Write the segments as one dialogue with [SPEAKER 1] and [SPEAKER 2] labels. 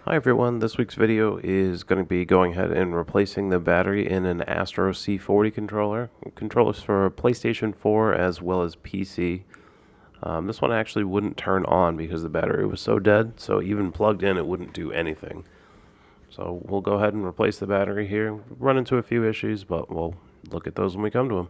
[SPEAKER 1] Hi everyone, this week's video is going to be going ahead and replacing the battery in an Astro C40 controller. Controllers for PlayStation 4 as well as PC. This one actually wouldn't turn on because the battery was so dead, so even plugged in it wouldn't do anything. So we'll go ahead and replace the battery here. Run into a few issues, but we'll look at those when we come to them.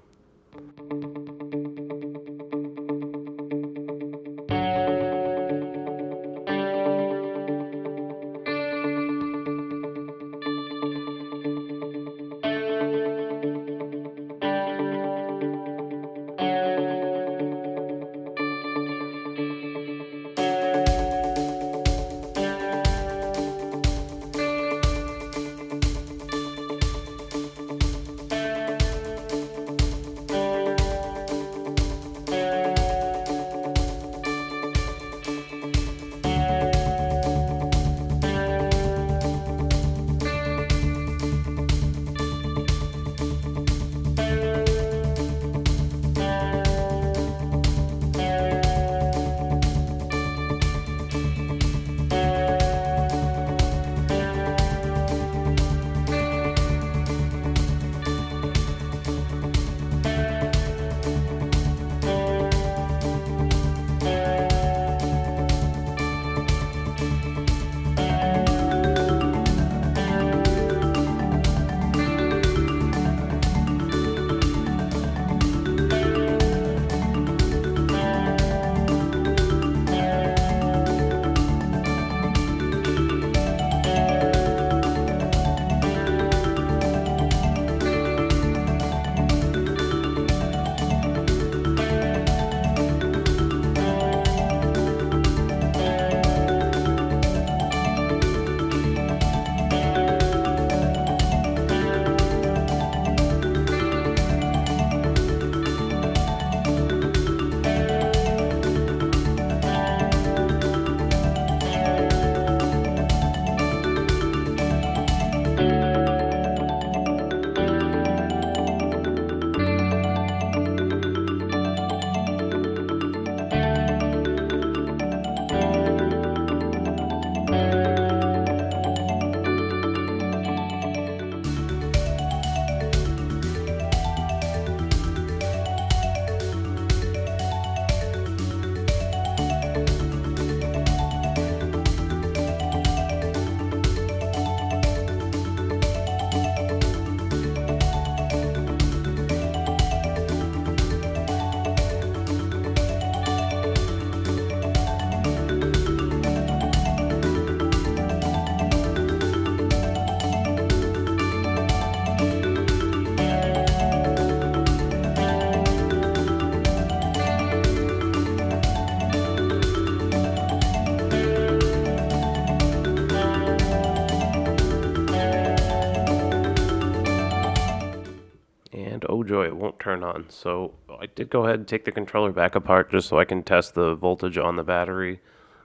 [SPEAKER 1] And oh joy, it won't turn on. So I did go ahead and take the controller back apart just so I can test the voltage on the battery,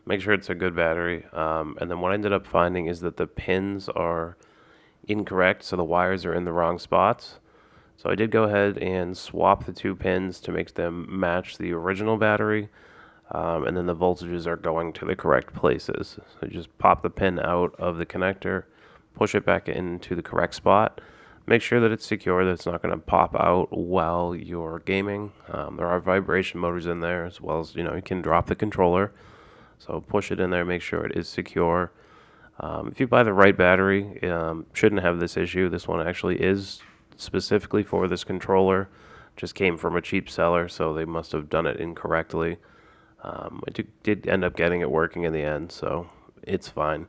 [SPEAKER 1] make sure it's a good battery. And then what I ended up finding is that the pins are incorrect, so the wires are in the wrong spots. So I did go ahead and swap the two pins to make them match the original battery, and then the voltages are going to the correct places. So just pop the pin out of the connector, push it back into the correct spot. Make sure that it's secure, that it's not going to pop out while you're gaming. There are vibration motors in there, as well as, you can drop the controller. So push it in there, make sure it is secure. If you buy the right battery, shouldn't have this issue. This one actually is specifically for this controller. Just came from a cheap seller, so they must have done it incorrectly. I did end up getting it working in the end, so it's fine.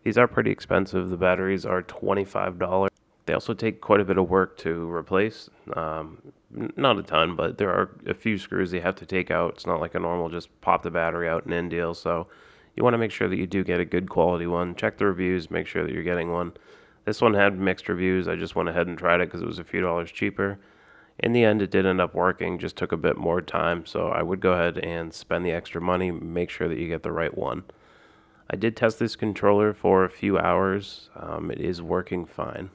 [SPEAKER 1] These are pretty expensive. The batteries are $25. They also take quite a bit of work to replace. Not a ton, but there are a few screws they have to take out. It's not like a normal just pop the battery out and in deal. So you want to make sure that you do get a good quality one. Check the reviews, make sure that you're getting one. This one had mixed reviews. I just went ahead and tried it because it was a few dollars cheaper. In the end, it did end up working, just took a bit more time. So I would go ahead and spend the extra money, make sure that you get the right one. I did test this controller for a few hours. It is working fine.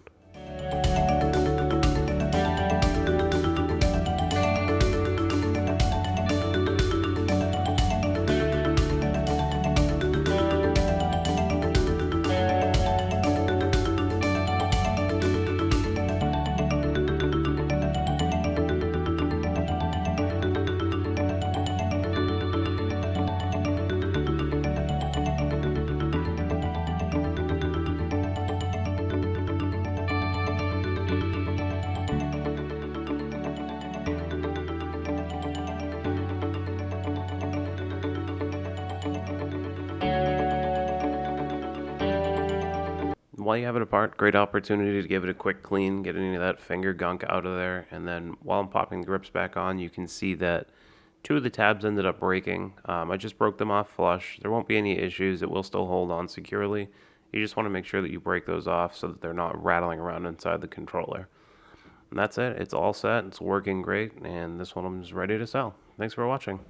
[SPEAKER 1] while you have it apart, great opportunity to give it a quick clean, get any of that finger gunk out of there. And then while I'm popping the grips back on, you can see that two of the tabs ended up breaking. I just broke them off flush. There won't be any issues. It will still hold on securely. You just want to make sure that you break those off so that they're not rattling around inside the controller. And that's it. It's all set. It's working great. And this one is ready to sell. Thanks for watching.